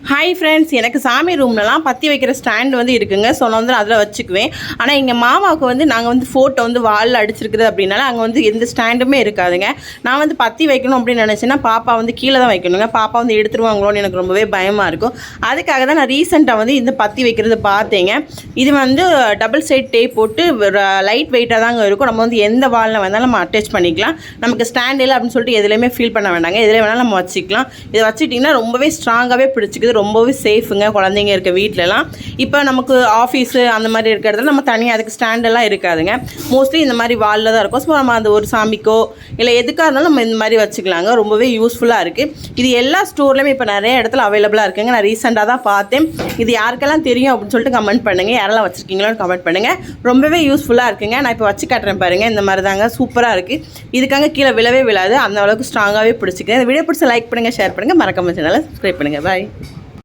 Hi friends, எனக்கு சாமி ரூம்லலாம் பற்றி வைக்கிற ஸ்டாண்ட் வந்து இருக்குங்க. ஸோ நான் வந்து அதில் வச்சுக்குவேன். ஆனால் எங்கள் மாமாவுக்கு வந்து நாங்கள் வந்து ஃபோட்டோ வந்து வாலில் அடிச்சிருக்குது அப்படின்னால அங்கே வந்து எந்த ஸ்டாண்டுமே இருக்காதுங்க. நான் வந்து பற்றி வைக்கணும் அப்படின்னு நினச்சேன்னா பாப்பா வந்து கீழே தான் வைக்கணுங்க. பாப்பா வந்து எடுத்துருவாங்களோன்னு எனக்கு ரொம்பவே பயமாக இருக்கும். அதுக்காக தான் நான் ரீசெண்டாக வந்து இந்த பற்றி வைக்கிறது பார்த்தேங்க. இது வந்து டபுள் சைட் டேப் போட்டு லைட் வெயிட்டாக தாங்க இருக்கும். நம்ம வந்து எந்த வாலில் வேணாலும் நம்ம அட்டாச் பண்ணிக்கலாம். நமக்கு ஸ்டாண்ட் இல்லை அப்படின்னு சொல்லிட்டு எதுலேயுமே ஃபீல் பண்ண வேண்டாங்க. எதில் வேணாலும் நம்ம வச்சுக்கலாம். இதை வச்சுட்டிங்கன்னா ரொம்பவே ஸ்ட்ராங்காகவே பிடிச்சிக்குது. ரொம்பவே சேஃபுங்க குழந்தைங்க இருக்க வீட்டிலலாம். இப்போ நமக்கு ஆஃபீஸு அந்த மாதிரி இருக்கிற இடத்துல நம்ம தனியாக அதுக்கு ஸ்டாண்டெல்லாம் இருக்காதுங்க. மோஸ்ட்லி இந்த மாதிரி வாலில் தான் இருக்கும். ஸோ நம்ம அந்த ஒரு சாமிக்கோ இல்லை எதுக்காக இருந்தாலும் நம்ம இந்த மாதிரி வச்சுக்கலாங்க. ரொம்பவே யூஸ்ஃபுல்லாக இருக்குது. இது எல்லா ஸ்டோர்லையுமே இப்போ நிறைய இடத்துல அவைலபிளாக இருக்குங்க. நான் ரீசெண்டாக தான் பார்த்தேன். இது யாருக்கெல்லாம் தெரியும் அப்படின்னு சொல்லிட்டு கமெண்ட் பண்ணுங்கள். யாரெல்லாம் வச்சுருக்கீங்களோன்னு கமெண்ட் பண்ணுங்கள். ரொம்பவே யூஸ்ஃபுல்லாக இருக்குங்க. நான் இப்போ வச்சு காட்டுறேன் பாருங்கள். இந்த மாதிரி தாங்க சூப்பராக இருக்குது. இதுக்காக கீழே விழவே விழாது. அந்த அளவுக்கு ஸ்ட்ராங்காகவே பிடிச்சிக்கிறேன். இந்த வீடியோ பிடிச்ச லைக் பண்ணுங்கள், ஷேர் பண்ணுங்கள், மறக்காம சேனலை சப்ஸ்கிரைப் பண்ணுங்கள். பாய்.